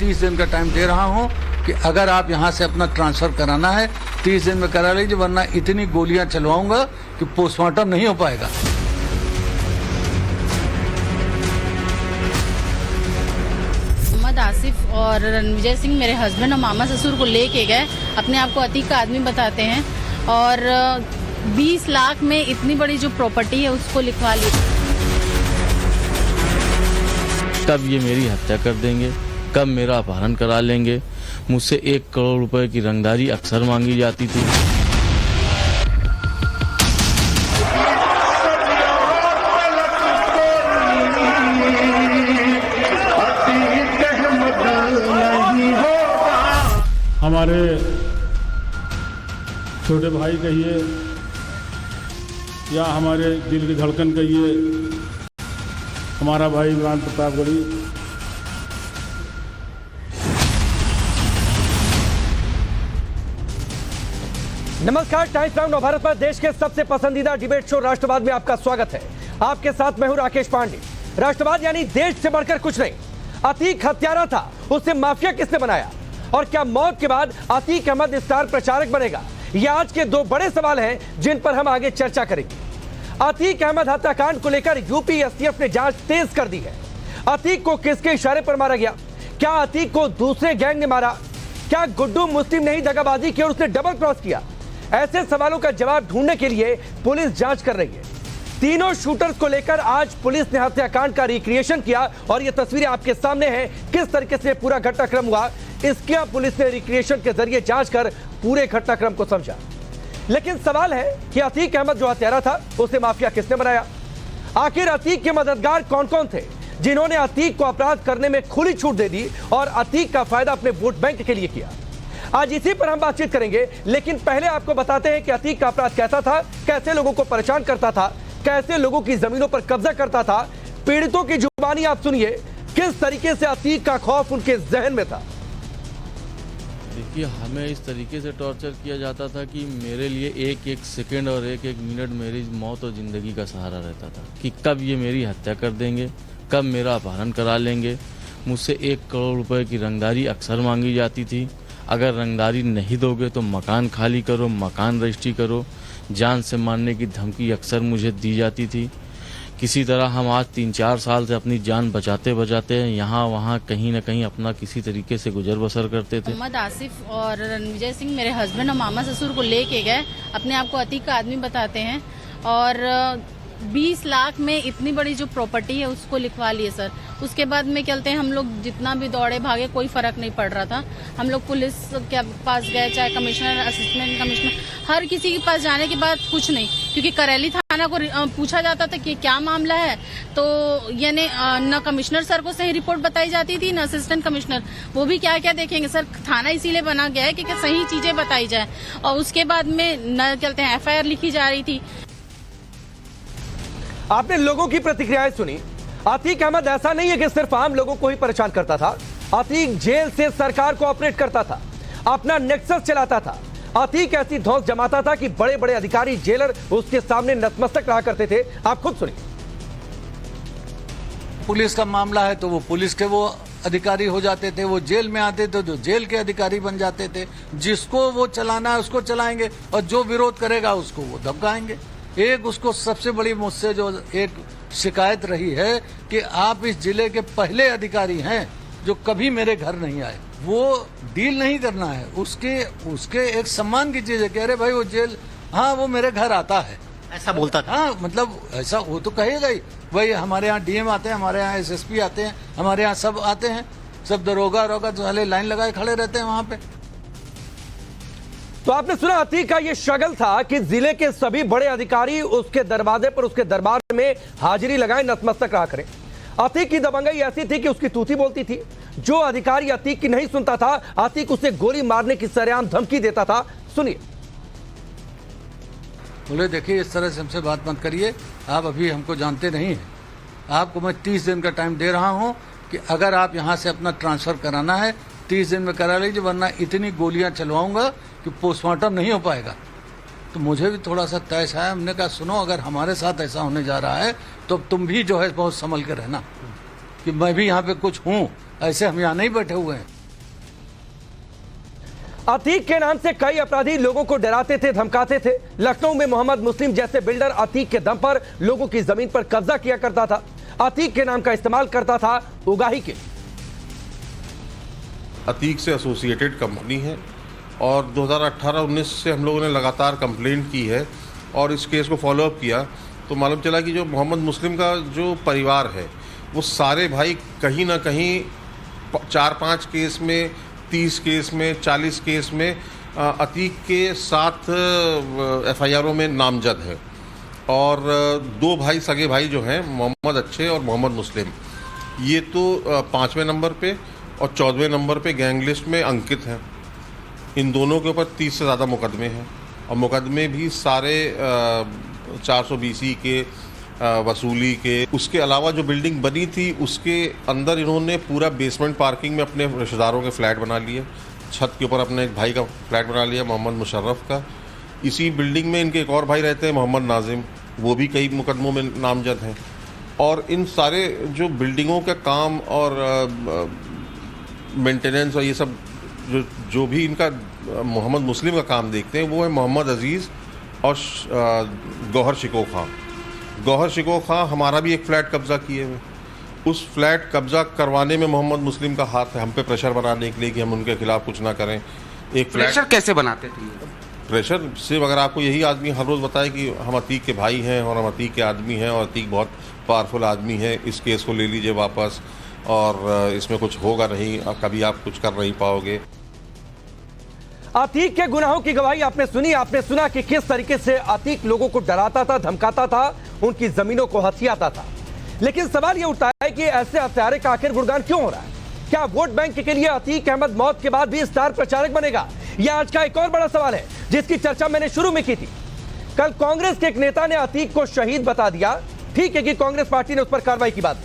30 दिन का टाइम दे रहा हूं कि अगर आप यहां से अपना ट्रांसफर कराना है 30 दिन में करा लीजिए, वरना इतनी गोलियां चलवाऊंगा कि पोस्टमार्टम नहीं हो पाएगा। मोहम्मद आसिफ और रणविजय सिंह मेरे हस्बैंड और मामा ससुर को लेके गए, अपने आप को अतीक का आदमी बताते हैं और 20 लाख में इतनी बड़ी जो प्रॉपर्टी है उसको लिखवा ली। कब ये मेरी हत्या कर देंगे, कब मेरा अपहरण करा लेंगे। मुझसे 1 करोड़ रुपए की रंगदारी अक्सर मांगी जाती थी। हमारे छोटे भाई कहिए या हमारे दिल की धड़कन कहिए, हमारा भाई इमरान प्रतापगढ़ी नमस्कार, टाइम्स नाउ नवभारत पर देश के सबसे पसंदीदा डिबेट शो राष्ट्रवाद में आपका स्वागत है। आपके साथ मैं हूं राकेश पांडे। राष्ट्रवाद यानी देश से बढ़कर कुछ नहीं। अतीक हत्यारा था, उसे माफिया किसने बनाया और क्या मौत के बाद अतीक अहमद स्टार प्रचारक बनेगा? ये आज के 2 बड़े सवाल हैं जिन पर हम आगे चर्चा करेंगे। अतीक अहमद हत्याकांड को लेकर यूपी एसटीएफ ने जांच तेज कर दी है। अतीक को किसके इशारे पर मारा गया? क्या अतीक को दूसरे गैंग ने मारा? क्या गुड्डू मुस्लिम ने ही दगाबाजी की और उसने डबल क्रॉस किया? ऐसे सवालों का जवाब ढूंढने के लिए पुलिस जांच कर रही है। तीनों शूटर्स को लेकर आज पुलिस ने हत्याकांड का रिक्रिएशन किया और ये तस्वीरें आपके सामने हैं। किस तरीके से पूरा घटनाक्रम हुआ, इसके पुलिस ने रिक्रिएशन के जरिए जांच कर पूरे घटनाक्रम को समझा। लेकिन सवाल है कि अतीक अहमद जो हत्यारा था उसे माफिया किसने बनाया? आखिर अतीक के मददगार कौन कौन थे जिन्होंने अतीक को अपराध करने में खुली छूट दे दी और अतीक का फायदा अपने वोट बैंक के लिए किया? आज इसी पर हम बातचीत करेंगे, लेकिन पहले आपको बताते हैं कि अतीक का अपराध कैसा था, कैसे लोगों को परेशान करता था, कैसे लोगों की जमीनों पर कब्जा करता था। पीड़ितों की जुबानी आप सुनिए, किस तरीके से अतीक का खौफ उनके जहन में था। देखिए, हमें इस तरीके से टॉर्चर किया जाता था कि मेरे लिए एक एक सेकंड और एक एक मिनट मेरी मौत और ज़िंदगी का सहारा रहता था कि कब ये मेरी हत्या कर देंगे, कब मेरा अपहरण करा लेंगे। मुझसे 1 करोड़ रुपए की रंगदारी अक्सर मांगी जाती थी। अगर रंगदारी नहीं दोगे तो मकान खाली करो, मकान रजिस्ट्री करो। जान से मारने की धमकी अक्सर मुझे दी जाती थी। किसी तरह हम आज 3-4 साल से अपनी जान बचाते बचाते यहाँ वहाँ कहीं न कहीं अपना किसी तरीके से गुजर बसर करते थे। मोहम्मद आसिफ और रणविजय सिंह मेरे हस्बैंड और मामा ससुर को लेके गए, अपने आप को अतीक का आदमी बताते हैं और 20 लाख में इतनी बड़ी जो प्रॉपर्टी है उसको लिखवा लिए सर। उसके बाद में चलते हैं, हम लोग जितना भी दौड़े भागे कोई फर्क नहीं पड़ रहा था। हम लोग पुलिस के पास गए, चाहे कमिश्नर, असिस्टेंट कमिश्नर, हर किसी के पास जाने के बाद कुछ नहीं, क्योंकि करेली थाना को पूछा जाता था कि क्या मामला है, तो यानी न कमिश्नर सर को सही रिपोर्ट बताई जाती थी, न असिस्टेंट कमिश्नर। वो भी क्या क्या देखेंगे सर, थाना इसीलिए बना गया है कि सही चीजें बताई जाए। और उसके बाद में न चलते हैं FIR लिखी जा रही थी। आपने लोगों की प्रतिक्रियाएं सुनी। अतीक अहमद ऐसा नहीं है कि सिर्फ आम लोगों को ही परेशान करता था। अतीक जेल से सरकार को ऑपरेट करता था, अपना नेक्सस चलाता था। अतीक ऐसी धौंस जमाता था कि बड़े बड़े अधिकारी, जेलर उसके सामने नतमस्तक रहा करते थे। आप खुद सुनिए। पुलिस का मामला है तो वो पुलिस के वो अधिकारी हो जाते थे, वो जेल में आते थे तो जेल के अधिकारी बन जाते थे। जिसको वो चलाना है उसको चलाएंगे और जो विरोध करेगा उसको वो धमकाएंगे। एक उसको सबसे बड़ी मुझसे जो एक शिकायत रही है कि आप इस जिले के पहले अधिकारी हैं जो कभी मेरे घर नहीं आए। वो डील नहीं करना है, उसके एक सम्मान की चीज है। कह रहे भाई वो जेल, हाँ वो मेरे घर आता है, ऐसा बोलता था। हाँ मतलब ऐसा वो तो कहेगा ही। भाई हमारे यहाँ DM आते हैं, हमारे यहाँ SSP आते हैं, हमारे यहाँ सब आते हैं, सब दरोगा तो लाइन लगाए खड़े रहते हैं वहां पे। तो आपने सुना अतीक का ये शगल था कि जिले के सभी बड़े अधिकारी उसके दरवाजे पर, उसके दरबार में हाजिरी लगाए, नतमस्तक रहा करें। अतीक की दबंगई ऐसी थी कि उसकी तूती बोलती थी। जो अधिकारी अतीक की नहीं सुनता था, अतीक उसे गोली मारने की सरेआम धमकी देता था। सुनिए। बोले देखिए इस तरह से हमसे बात मत करिए, आप अभी हमको जानते नहीं हैं। आपको मैं 30 दिन का टाइम दे रहा हूं कि अगर आप यहां से अपना ट्रांसफर कराना है 30 दिन में करा लीजिए, वरना इतनी गोलियां चलवाऊंगा कि पोस्टमार्टम नहीं हो पाएगा। तो मुझे भी थोड़ा सा तैस आया। हमने कहा सुनो, अगर हमारे साथ ऐसा होने जा रहा है तो तुम भी जो है बहुत संभल के रहना कि मैं भी यहाँ पे कुछ हूँ, ऐसे हम यहाँ नहीं बैठे हुए हैं। अतीक के नाम से कई अपराधी लोगों को डराते थे, धमकाते थे। लखनऊ में मोहम्मद मुस्लिम जैसे बिल्डर अतीक के दम पर लोगों की जमीन पर कब्जा किया करता था। अतीक के नाम का इस्तेमाल करता था उगाही के। अतीक से एसोसिएटेड कंपनी है और 2018-19 से हम लोगों ने लगातार कंप्लेंट की है और इस केस को फॉलोअप किया तो मालूम चला कि जो मोहम्मद मुस्लिम का जो परिवार है वो सारे भाई कहीं ना कहीं 4-5 केस में, 30 केस में, 40 केस में अतीक के 7 FIRों में नामजद है और 2 भाई सगे भाई जो हैं मोहम्मद अच्छे और मोहम्मद मुस्लिम, ये तो 5वें नंबर पे और 14वें नंबर पे गैंग लिस्ट में अंकित हैं। इन दोनों के ऊपर 30 से ज़्यादा मुकदमे हैं और मुकदमे भी सारे 420 के, वसूली के। उसके अलावा जो बिल्डिंग बनी थी उसके अंदर इन्होंने पूरा बेसमेंट पार्किंग में अपने रिश्तेदारों के फ्लैट बना लिए, छत के ऊपर अपने एक भाई का फ्लैट बना लिया मोहम्मद मुशर्रफ का। इसी बिल्डिंग में इनके एक और भाई रहते हैं मोहम्मद नाजिम, वो भी कई मुकदमों में नामजद हैं। और इन सारे जो बिल्डिंगों का काम और मेंटेनेंस और ये सब जो भी इनका मोहम्मद मुस्लिम का काम देखते हैं वो है मोहम्मद अजीज़ और गौहर शिको खां। गौहर शिको खां हमारा भी एक फ़्लैट कब्ज़ा किए हुए, उस फ्लैट कब्ज़ा करवाने में मोहम्मद मुस्लिम का हाथ है, हम पे प्रेशर बनाने के लिए कि हम उनके खिलाफ कुछ ना करें। एक प्रेशर कैसे बनाते थे? प्रेशर सिर्फ अगर आपको यही आदमी हर रोज़ बताए कि हम अतीक के भाई हैं और हम अतीक के आदमी हैं और अतीक बहुत पावरफुल आदमी है, इस केस को ले लीजिए वापस और इसमें कुछ होगा नहीं, कभी आप कुछ कर नहीं पाओगे। अतीक के गुनाहों की गवाही आपने सुनी। आपने सुना कि किस तरीके से अतीक लोगों को डराता था, धमकाता था, उनकी जमीनों को हथियाता था। लेकिन सवाल यह उठता है कि ऐसे हत्यारे का आखिर गुणगान क्यों हो रहा है? क्या वोट बैंक के लिए अतीक अहमद मौत के बाद भी स्टार प्रचारक बनेगा? यह आज का एक और बड़ा सवाल है जिसकी चर्चा मैंने शुरू में की थी। कल कांग्रेस के एक नेता ने अतीक को शहीद बता दिया। ठीक है कि कांग्रेस पार्टी ने उस पर कार्रवाई की बात,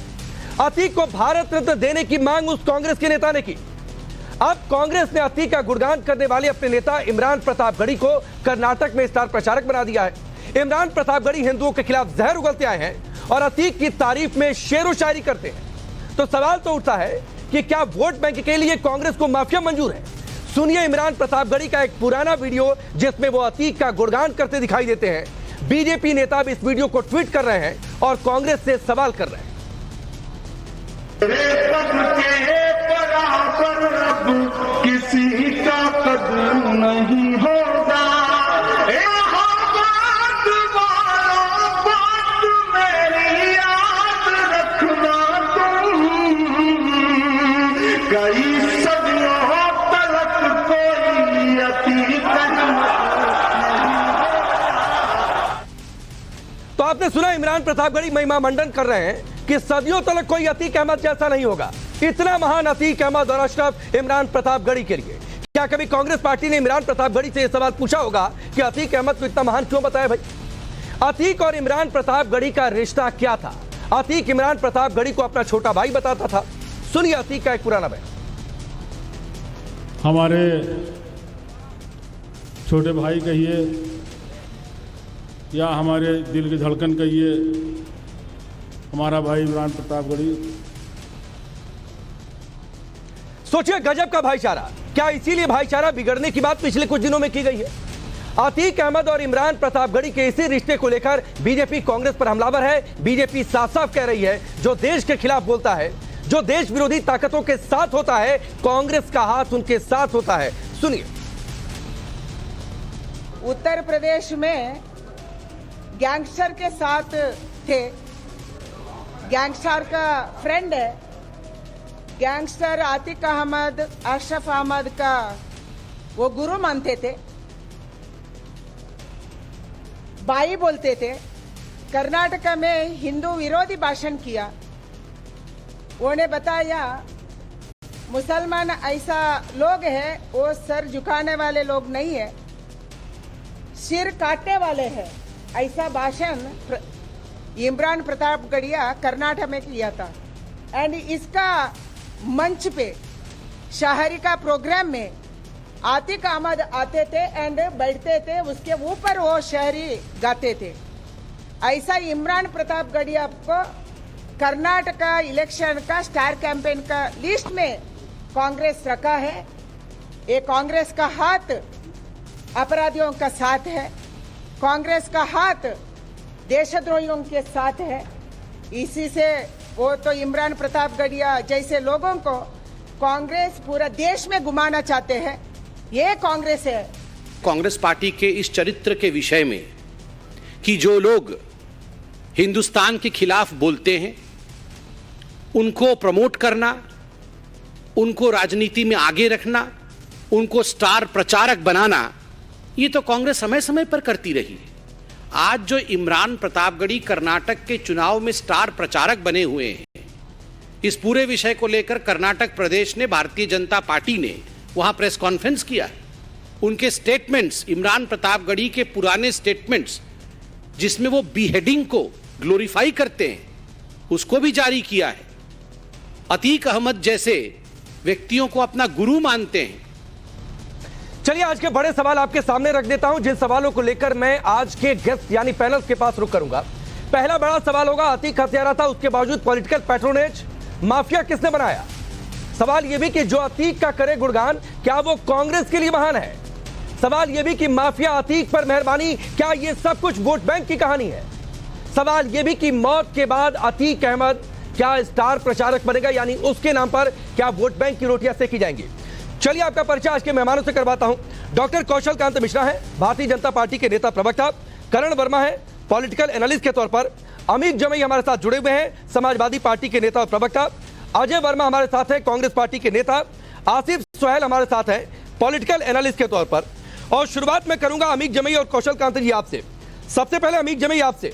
अतीक को भारत रत्न देने की मांग उस कांग्रेस के नेता ने की। अब कांग्रेस ने अतीक का गुणगान करने वाले अपने नेता इमरान प्रतापगढ़ी को कर्नाटक में स्टार प्रचारक बना दिया है। इमरान प्रतापगढ़ी हिंदुओं के खिलाफ जहर उगलते आए हैं और अतीक की तारीफ में शेरो शायरी करते हैं। तो सवाल तो उठता है कि क्या वोट बैंक के लिए कांग्रेस को माफिया मंजूर है? सुनिए इमरान प्रतापगढ़ी का एक पुराना वीडियो जिसमें वो अतीक का गुणगान करते दिखाई देते हैं। बीजेपी नेता भी इस वीडियो को ट्वीट कर रहे हैं और कांग्रेस से सवाल कर रहे हैं। किसी का कदर नहीं होगा, बात मेरी याद रखना तुम, कई सदियों तलक कोई अतीक। तो आपने सुना इमरान प्रतापगढ़ी महिमा मंडन कर रहे हैं कि सदियों तक कोई अतीक अहमद जैसा नहीं होगा। इतना महान अतीक अहमद और अशरफ इमरान प्रतापगढ़ी के लिए। क्या कभी कांग्रेस पार्टी ने इमरान प्रतापगढ़ी से यह सवाल पूछा होगा कि अतीक अहमद को इतना महान क्यों बताया? भाई, अतीक और इमरान प्रतापगढ़ी का रिश्ता क्या था? अतीक इमरान प्रतापगढ़ी को अपना छोटा भाई बताता था। सुनिए अतीक का एक पुराना बयान। हमारे छोटे भाई कहिए या हमारे दिल की धड़कन कहिए, हमारा भाई इमरान प्रतापगढ़ी। सोचिए गजब का भाईचारा। क्या इसीलिए भाईचारा बिगड़ने की बात पिछले कुछ दिनों में की गई है? अतीक अहमद और इमरान प्रतापगढ़ी के इसी रिश्ते को लेकर बीजेपी कांग्रेस पर हमलावर है। बीजेपी साफ साफ कह रही है, जो देश के खिलाफ बोलता है, जो देश विरोधी ताकतों के साथ होता है, कांग्रेस का हाथ उनके साथ होता है। सुनिए। उत्तर प्रदेश में गैंगस्टर के साथ थे, गैंगस्टर का फ्रेंड है, गैंगस्टर आतिक अहमद, अशरफ अहमद का वो गुरु मानते थे, भाई बोलते थे। कर्नाटक में हिंदू विरोधी भाषण किया। उन्होंने बताया मुसलमान ऐसा लोग है, वो सर झुकाने वाले लोग नहीं है, सिर काटने वाले हैं। ऐसा भाषण इमरान प्रतापगढ़िया कर्नाटक में किया था। एंड इसका मंच पे शहरी का प्रोग्राम में आतिक अहमद आते थे एंड बैठते थे, उसके ऊपर वो शहरी गाते थे। ऐसा इमरान प्रतापगढ़िया को कर्नाटक इलेक्शन का स्टार कैंपेन का लिस्ट में कांग्रेस रखा है। ये कांग्रेस का हाथ अपराधियों का साथ है, कांग्रेस का हाथ देशद्रोहियों के साथ है। इसी से वो तो इमरान प्रतापगढ़िया जैसे लोगों को कांग्रेस पूरा देश में घुमाना चाहते हैं। ये कांग्रेस है। कांग्रेस पार्टी के इस चरित्र के विषय में कि जो लोग हिंदुस्तान के खिलाफ बोलते हैं उनको प्रमोट करना, उनको राजनीति में आगे रखना, उनको स्टार प्रचारक बनाना, ये तो कांग्रेस समय समय पर करती रही है। आज जो इमरान प्रतापगढ़ी कर्नाटक के चुनाव में स्टार प्रचारक बने हुए हैं, इस पूरे विषय को लेकर कर्नाटक प्रदेश ने भारतीय जनता पार्टी ने वहां प्रेस कॉन्फ्रेंस किया। उनके स्टेटमेंट्स, इमरान प्रतापगढ़ी के पुराने स्टेटमेंट्स जिसमें वो बीहेडिंग को ग्लोरीफाई करते हैं, उसको भी जारी किया है। अतीक अहमद जैसे व्यक्तियों को अपना गुरु मानते हैं। चलिए आज के बड़े सवाल आपके सामने रख देता हूं, जिन सवालों को लेकर मैं आज के गेस्ट यानी पैनल के पास रुक करूंगा। पहला बड़ा सवाल होगा, अतीक हत्यारा था, उसके बावजूद पॉलिटिकल पैट्रोनेज माफिया किसने बनाया? सवाल यह भी कि जो अतीक का करे गुणगान, क्या वो कांग्रेस के लिए महान है? सवाल यह भी कि माफिया अतीक पर मेहरबानी, क्या यह सब कुछ वोट बैंक की कहानी है? सवाल यह भी कि मौत के बाद अतीक अहमद क्या स्टार प्रचारक बनेगा, यानी उसके नाम पर क्या वोट बैंक की रोटियां सेकी जाएंगी? चलिए आपका परिचय आज के मेहमानों से करवाता हूं। डॉक्टर कौशल कांत मिश्रा है, भारतीय जनता पार्टी के नेता प्रवक्ता। करण वर्मा है, पॉलिटिकल एनालिस्ट के तौर पर। अमित जमई हमारे साथ जुड़े हुए हैं, समाजवादी पार्टी के नेता और प्रवक्ता। अजय वर्मा हमारे साथ है, कांग्रेस पार्टी के नेता। आसिफ सोहेल हमारे साथ है, पॉलिटिकल एनालिस्ट के तौर पर। और शुरुआत में करूंगा अमित जमई और कौशल कांत जी आपसे। सबसे पहले अमित जमई आपसे,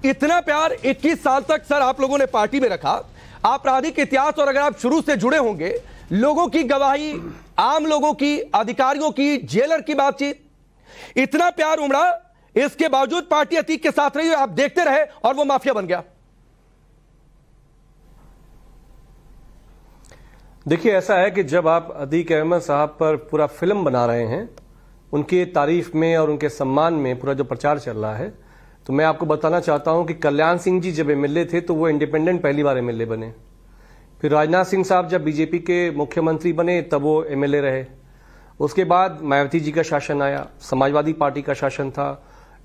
इतना प्यार 21 साल तक सर आप लोगों ने पार्टी में रखा, आपराधिक इतिहास, और अगर आप शुरू से जुड़े होंगे, लोगों की गवाही, आम लोगों की, अधिकारियों की, जेलर की बातचीत, इतना प्यार उमड़ा, इसके बावजूद पार्टी अतीक के साथ रही, आप देखते रहे और वो माफिया बन गया। देखिए, ऐसा है कि जब आप अतीक अहमद साहब पर पूरा फिल्म बना रहे हैं, उनके तारीफ में और उनके सम्मान में पूरा जो प्रचार चल रहा है, तो मैं आपको बताना चाहता हूं कि कल्याण सिंह जी जब एमएलए थे तो वो इंडिपेंडेंट पहली बार एमएलए बने। फिर राजनाथ सिंह साहब जब बीजेपी के मुख्यमंत्री बने तब वो एमएलए रहे। उसके बाद मायावती जी का शासन आया, समाजवादी पार्टी का शासन था,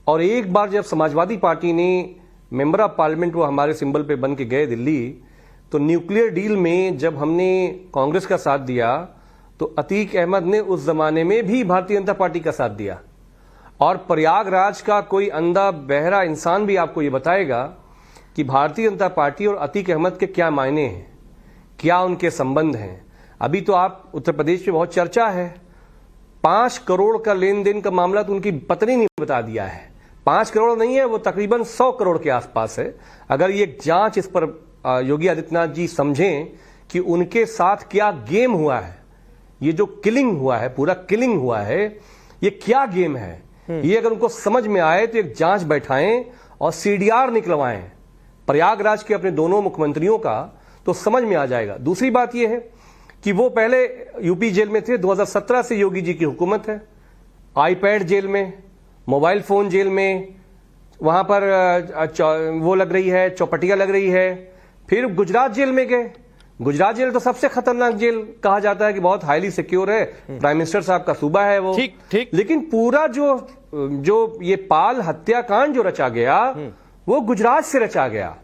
और एक बार जब समाजवादी पार्टी ने मेंबर ऑफ पार्लियामेंट वो हमारे सिंबल पे बन के गए दिल्ली, तो न्यूक्लियर डील में जब हमने कांग्रेस का साथ दिया तो अतीक अहमद ने उस जमाने में भी भारतीय जनता पार्टी का साथ दिया। और प्रयागराज का कोई अंधा बहरा इंसान भी आपको ये बताएगा कि भारतीय जनता पार्टी और अतीक अहमद के क्या मायने हैं, क्या उनके संबंध हैं। अभी तो आप उत्तर प्रदेश में बहुत चर्चा है, 5 करोड़ का लेन देन का मामला तो उनकी पत्नी ने बता दिया है। 5 करोड़ नहीं है, वो तकरीबन 100 करोड़ के आसपास है। अगर ये जांच इस पर योगी आदित्यनाथ जी समझें कि उनके साथ क्या गेम हुआ है, ये जो किलिंग हुआ है, पूरा किलिंग हुआ है, ये क्या गेम है, ये अगर उनको समझ में आए तो एक जांच बैठाएं और सीडीआर निकलवाएं प्रयागराज के अपने दोनों मुख्यमंत्रियों का, तो समझ में आ जाएगा। दूसरी बात यह है कि वो पहले यूपी जेल में थे, 2017 से योगी जी की हुकूमत है। आईपैड जेल में, मोबाइल फोन जेल में, वहां पर वो लग रही है, चौपटिया लग रही है। फिर गुजरात जेल में गए। गुजरात जेल तो सबसे खतरनाक जेल कहा जाता है कि बहुत हाईली सिक्योर है, प्राइम मिनिस्टर साहब का सूबा है वो। ठीक। लेकिन पूरा जो ये पाल हत्याकांड जो रचा गया वो गुजरात से रचा गया।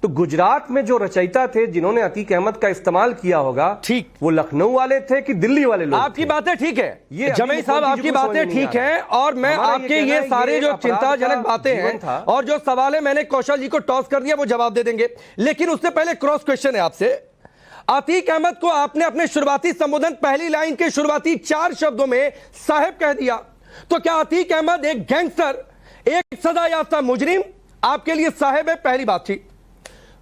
तो गुजरात में जो रचयिता थे जिन्होंने अतीक अहमद का इस्तेमाल किया होगा, ठीक, वो लखनऊ वाले थे कि दिल्ली वाले लोग? आपकी बातें ठीक है, ये जमई साहब आपकी बातें ठीक है, और मैं आपके ये सारे जो चिंताजनक बातें हैं और जो सवाल है मैंने कौशल जी को टॉस कर दिया, वो जवाब दे देंगे। लेकिन उससे पहले क्रॉस क्वेश्चन है आपसे। अतीक अहमद को आपने अपने शुरुआती संबोधन पहली लाइन के शुरुआती 4 शब्दों में साहब कह दिया, तो क्या अतीक अहमद एक गैंगस्टर, एक सजा याफ्ता मुजरिम आपके लिए साहब है? पहली बातचीत।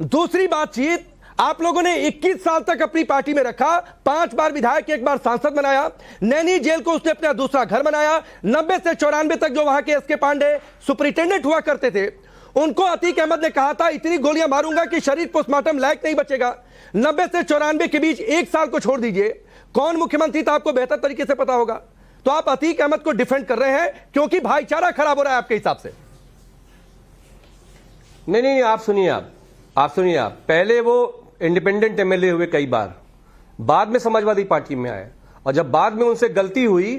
दूसरी बातचीत, आप लोगों ने 21 साल तक अपनी पार्टी में रखा, 5 बार विधायक, 1 बार सांसद बनाया, नैनी जेल को उसने अपना दूसरा घर बनाया। 90 से 94 तक जो वहां के एसके पांडे सुपरिटेंडेंट हुआ करते थे, उनको अतीक अहमद ने कहा था इतनी गोलियां मारूंगा कि शरीर पोस्टमार्टम लायक नहीं बचेगा। 90 से 94 के बीच 1 साल को छोड़ दीजिए, कौन मुख्यमंत्री था आपको बेहतर तरीके से पता होगा। तो आप अतीक अहमद को डिफेंड कर रहे हैं क्योंकि भाईचारा खराब हो रहा है आपके हिसाब से? नहीं, आप सुनिए। आप पहले वो इंडिपेंडेंट एमएलए हुए कई बार, बाद में समाजवादी पार्टी में आए, और जब बाद में उनसे गलती हुई,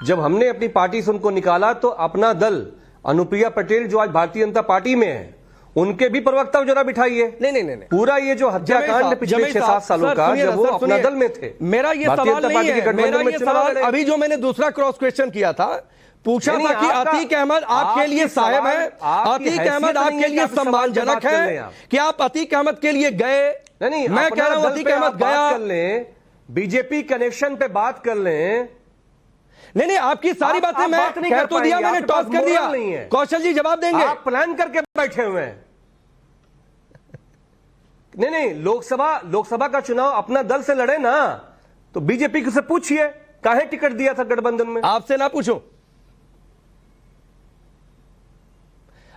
जब हमने अपनी पार्टी से उनको निकाला, तो अपना दल अनुप्रिया पटेल जो आज भारतीय जनता पार्टी में है, उनके भी प्रवक्ता जरा बिठाइए। नहीं। पूरा ये जो हत्याकांड पिछले 6-7 सालों का, जब वो अपना दल में थे, मेरा ये सवाल नहीं है, मेरा ये सवाल अभी जो मैंने दूसरा क्रॉस क्वेश्चन किया था, पूछा था कि अतीक अहमद आपके लिए साहब है, अतीक अहमद आपके लिए सम्मानजनक है कि आप अतीक अहमद के लिए गए? नहीं, मैं कह रहा हूं अतीक अहमद गया, कर लें, बीजेपी कनेक्शन पे बात कर लें। नहीं, आपकी सारी बातें मैं कह तो दिया, मैंने टॉस कर दिया। कौशल जी जवाब देंगे। आप प्लान करके बैठे हुए हैं। नहीं, लोकसभा का चुनाव अपना दल से लड़े ना, तो बीजेपी से पूछिए काहे टिकट दिया था गठबंधन में। आपसे ना पूछूं,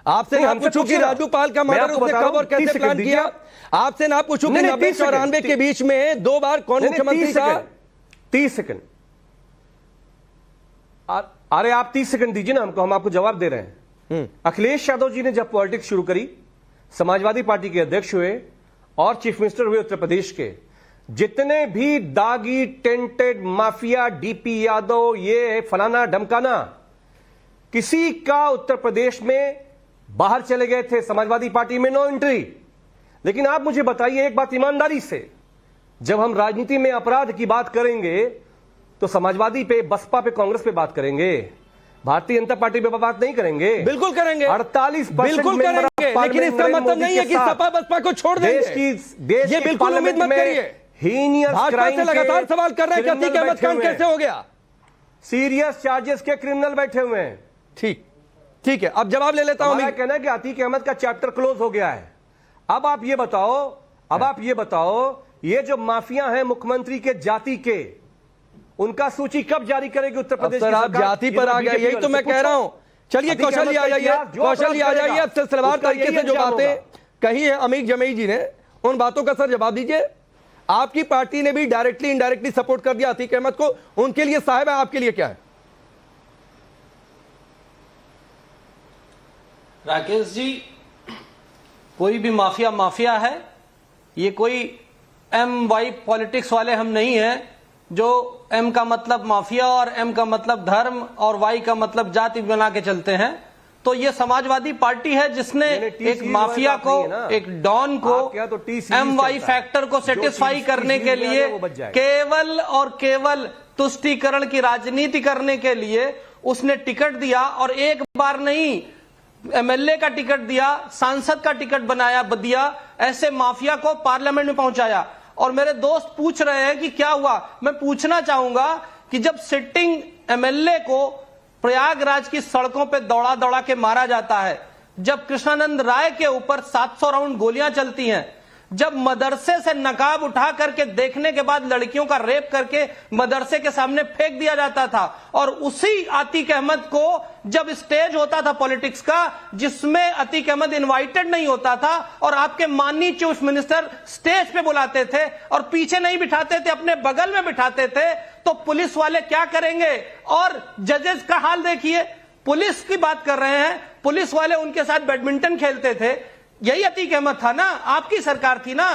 आपसे ना पूछूं कि राजूपाल का मर्डर उसने कब और कैसे प्लान किया। आपसे ना पूछूं कि 90-94 के बीच में 2 बार कौन मुख्यमंत्री था। 30 सेकंड, अरे आप 30 सेकंड दीजिए ना हमको, हम आपको जवाब दे रहे हैं। अखिलेश यादव जी ने जब पॉलिटिक्स शुरू करी, समाजवादी पार्टी के अध्यक्ष हुए और चीफ मिनिस्टर हुए उत्तर प्रदेश के, जितने भी दागी टेंटेड माफिया, डीपी यादव, ये फलाना ढमकाना, किसी का उत्तर प्रदेश में बाहर चले गए थे, समाजवादी पार्टी में नो एंट्री। लेकिन आप मुझे बताइए एक बात ईमानदारी से, जब हम राजनीति में अपराध की बात करेंगे तो समाजवादी पे, बसपा पे, कांग्रेस पे बात करेंगे, भारतीय जनता पार्टी पे बात नहीं करेंगे। बिल्कुल करेंगे, 48% बिल्कुल करेंगे, लेकिन इसका मतलब नहीं है कि सपा बसपा को छोड़ देंगे। देश ये बिल्कुल उम्मीद मत करिए। भाजपा से लगातार सवाल कर रहे हैं कि अतीक अहमद कांड कैसे हो गया। सीरियस चार्जेस के क्रिमिनल बैठे हुए हैं। ठीक है, अब जवाब ले लेता हूं। मैं कहना है कि अतीक अहमद का चैप्टर क्लोज हो गया है। अब आप ये बताओ, ये जो माफिया हैं मुख्यमंत्री के जाति के, उनका सूची कब जारी करेगी उत्तर प्रदेश की सरकार? आप जाति पर आ गए, यही तो मैं कह रहा हूं। चलिए कौशल जी आ जाइए, कौशल जी आ जाइए। अब सिलसिलेवार तरीके से जो बातें कही है अमीक जमई जी ने, उन बातों का सर जवाब दीजिए। आपकी पार्टी ने भी डायरेक्टली इनडायरेक्टली सपोर्ट कर दिया अतीक अहमद को, उनके लिए साहब है, आपके लिए क्या है? राकेश जी, कोई भी माफिया है, ये कोई MY पॉलिटिक्स वाले हम नहीं हैं जो M का मतलब माफिया और M का मतलब धर्म और Y का मतलब जाति बना के चलते हैं। तो ये समाजवादी पार्टी है जिसने एक माफिया को, एक डॉन को, MY फैक्टर को सेटिस्फाई करने के लिए केवल और केवल तुष्टीकरण की राजनीति करने के लिए उसने टिकट दिया, और एक बार नहीं, MLA का टिकट दिया, सांसद का टिकट दिया, ऐसे माफिया को पार्लियामेंट में पहुंचाया। और मेरे दोस्त पूछ रहे हैं कि क्या हुआ। मैं पूछना चाहूंगा कि जब सिटिंग MLA को प्रयागराज की सड़कों पे दौड़ा के मारा जाता है, जब कृष्णानंद राय के ऊपर 700 राउंड गोलियां चलती हैं, जब मदरसे से नकाब उठा करके देखने के बाद लड़कियों का रेप करके मदरसे के सामने फेंक दिया जाता था, और उसी अतीक अहमद को जब स्टेज होता था पॉलिटिक्स का जिसमें अतीक अहमद इनवाइटेड नहीं होता था और आपके माननीय चीफ मिनिस्टर स्टेज पे बुलाते थे और पीछे नहीं बिठाते थे, अपने बगल में बिठाते थे, तो पुलिस वाले क्या करेंगे? और जजेस का हाल देखिए, पुलिस की बात कर रहे हैं, पुलिस वाले उनके साथ बैडमिंटन खेलते थे। यही अतीक अहमद था ना, आपकी सरकार थी ना,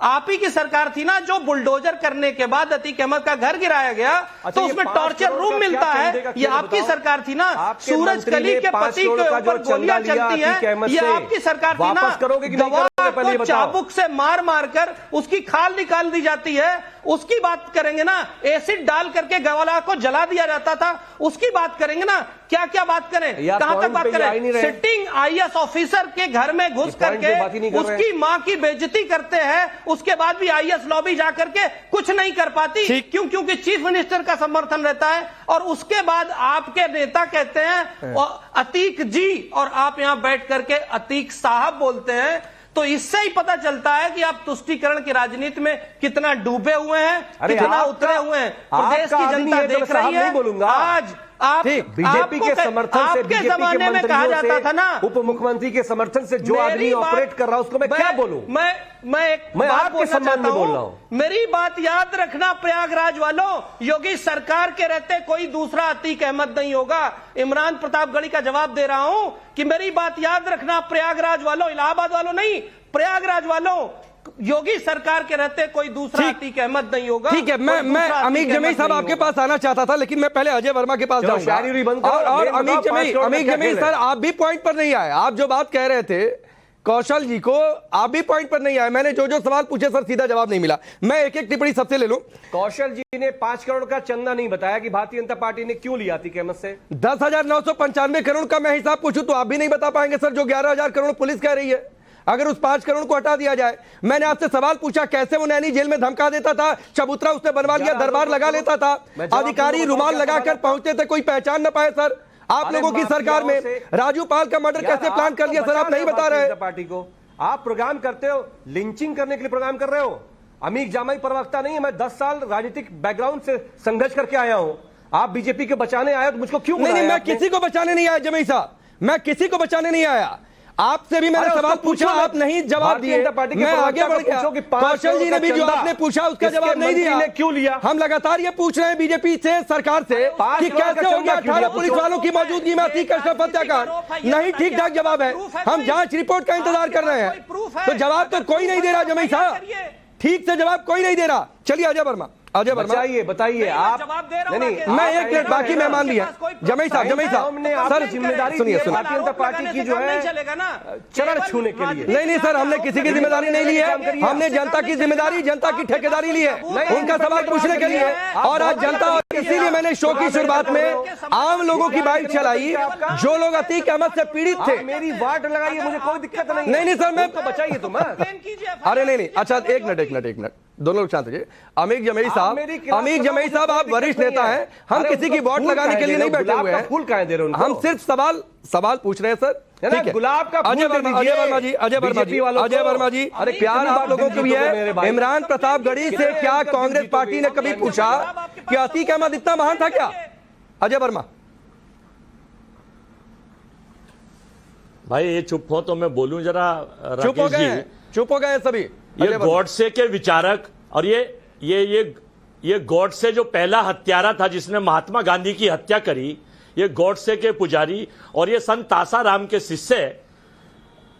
आप ही की सरकार थी ना जो बुलडोजर करने के बाद अतीक अहमद का घर गिराया गया, तो उसमें टॉर्चर रूम मिलता है। ये आपकी सरकार थी ना, सूरज कली के पति के ऊपर गोलियां चलती हैं, ये आपकी सरकार थी ना, गवाह को चाबुक से मार कर उसकी खाल निकाल दी जाती है, उसकी बात करेंगे ना। एसिड डाल करके गवाह को जला दिया जाता था, उसकी बात करेंगे ना। क्या क्या बात करें, कहां तक बात करें? सिटिंग IAS ऑफिसर के घर में घुस करके उसकी मां की बेइज्जती करते हैं, उसके बाद भी IAS लॉबी जाकर के कुछ नहीं कर पाती। क्यों? क्योंकि चीफ मिनिस्टर का समर्थन रहता है। और उसके बाद आपके नेता कहते हैं अतीक जी, और आप यहां बैठ करके अतीक साहब बोलते हैं। तो इससे ही पता चलता है कि आप तुष्टीकरण की राजनीति में कितना डूबे हुए हैं, कितना उतरे हुए हैं। प्रदेश की जनता देख रही है। आज आप बीजेपी के समर्थन से, आपके जमाने में कहा जाता था ना, उप मुख्यमंत्री के समर्थन से जो आदमी ऑपरेट कर रहा है उसको मैं क्या बोलूं? मैं आपके सम्मान में बोल रहा हूं। मेरी बात याद रखना प्रयागराज वालों, योगी सरकार के रहते कोई दूसरा अतीक अहमद नहीं होगा। इमरान प्रतापगढ़ी का जवाब दे रहा हूं कि मेरी बात याद रखना प्रयागराज वालों, इलाहाबाद वालों नहीं, प्रयागराज वालों। योगी सरकार के रहते कोई दूसरा अतीक अहमद नहीं होगा। ठीक है, मैं अमीक जमील साहब आपके पास आना चाहता था, लेकिन मैं पहले अजय वर्मा के पास जाऊंगा। और अमीक जमील सर, आप भी पॉइंट पर नहीं आए। आप जो बात कह रहे थे कौशल जी को, आप भी पॉइंट पर नहीं आए। मैंने जो जो सवाल पूछे सर, सीधा जवाब नहीं मिला। मैं एक एक टिप्पणी सबसे ले लूं। कौशल जी ने 5 करोड़ का चंदा नहीं बताया कि भारतीय जनता पार्टी ने क्यों लिया अतीक अहमद से। 10,995 करोड़ का मैं हिसाब पूछूं तो आप भी नहीं बता पाएंगे सर, जो 11,000 करोड़ पुलिस कह रही है। अगर उस 5 करोड़ को हटा दिया जाए, मैंने आपसे सवाल पूछा कैसे वो नैनी जेल में धमका देता था, चबूतरा उसने बनवा लिया, दरबार लगा लेता था, अधिकारी रुमाल लगाकर पहुंचते थे, कोई पहचान न पाए। सर आप लोगों की सरकार में राजू पाल का मर्डर कैसे प्लान कर लिया सर, आप नहीं बता रहे। पार्टी को आप प्रोग्राम करते हो, लिंचिंग करने के लिए प्रोग्राम कर रहे हो। अमीक जामाई प्रवक्ता नहीं है, मैं 10 साल राजनीतिक बैकग्राउंड से संघर्ष करके आया हूं। आप बीजेपी के बचाने आए तो मुझको क्यों नहीं, मैं किसी को बचाने नहीं आया जमील साहब, मैं किसी को बचाने नहीं आया। आपसे भी मैंने सवाल पूछा, आप नहीं जवाब दिए। मैं आगे बढ़ गया। कौशल जी ने भी जो आपने पूछा उसका जवाब नहीं दिया। क्यों लिया? हम लगातार ये पूछ रहे हैं बीजेपी से, सरकार से, कि कैसे हो गया 18 पुलिस वालों की मौजूदगी में अतीक अशरफ हत्याकांड। नहीं ठीक ठाक जवाब है। हम जांच रिपोर्ट का इंतजार कर रहे हैं, तो जवाब तो कोई नहीं दे रहा जमील साहब, ठीक से जवाब कोई नहीं दे रहा। चलिए अजय वर्मा, अजय वर्मा बताइए आप। नहीं, मैं एक मिनट, बाकी मेहमान भी है। जमील साहब सर जिम्मेदारी सुनिए, भारतीय जनता पार्टी की जो है चरण छूने के लिए। नहीं सर, हमने किसी की जिम्मेदारी नहीं ली है। हमने जनता की जिम्मेदारी, जनता की ठेकेदारी ली है उनका सवाल पूछने के लिए। और आज जनता, इसीलिए मैंने शो की शुरुआत में आम लोगों की बाइक चलाई, जो लोग अतीक अहमद से पीड़ित थे। मेरी वार्ड लगाइए, मुझे कोई दिक्कत नहीं। नहीं सर, मैं तो बचाइए तो मैं। अरे नहीं, अच्छा एक मिनट, दोनों लोग शांत रहिए। अमीक जमील साहब, आप वरिष्ठ नेता हैं, हम किसी की वोट लगाने के लिए नहीं बैठे हुए हैं। फूल कहाँ दे रहे हैं? हम सिर्फ सवाल पूछ रहे हैं सर। ठीक है, गुलाब का अजय वर्मा जी, अरे प्यार आप लोगों को भी है। इमरान प्रतापगढ़ी से क्या कांग्रेस पार्टी ने कभी पूछा कि अतीक अहमद इतना महान था क्या? अजय वर्मा भाई, ये चुप हो तो मैं बोलूं जरा। चुप हो गए सभी। ये गॉडसे के विचारक, और ये गॉडसे जो पहला हत्यारा था जिसने महात्मा गांधी की हत्या करी, ये गॉडसे के पुजारी और ये संत आसाराम के शिष्य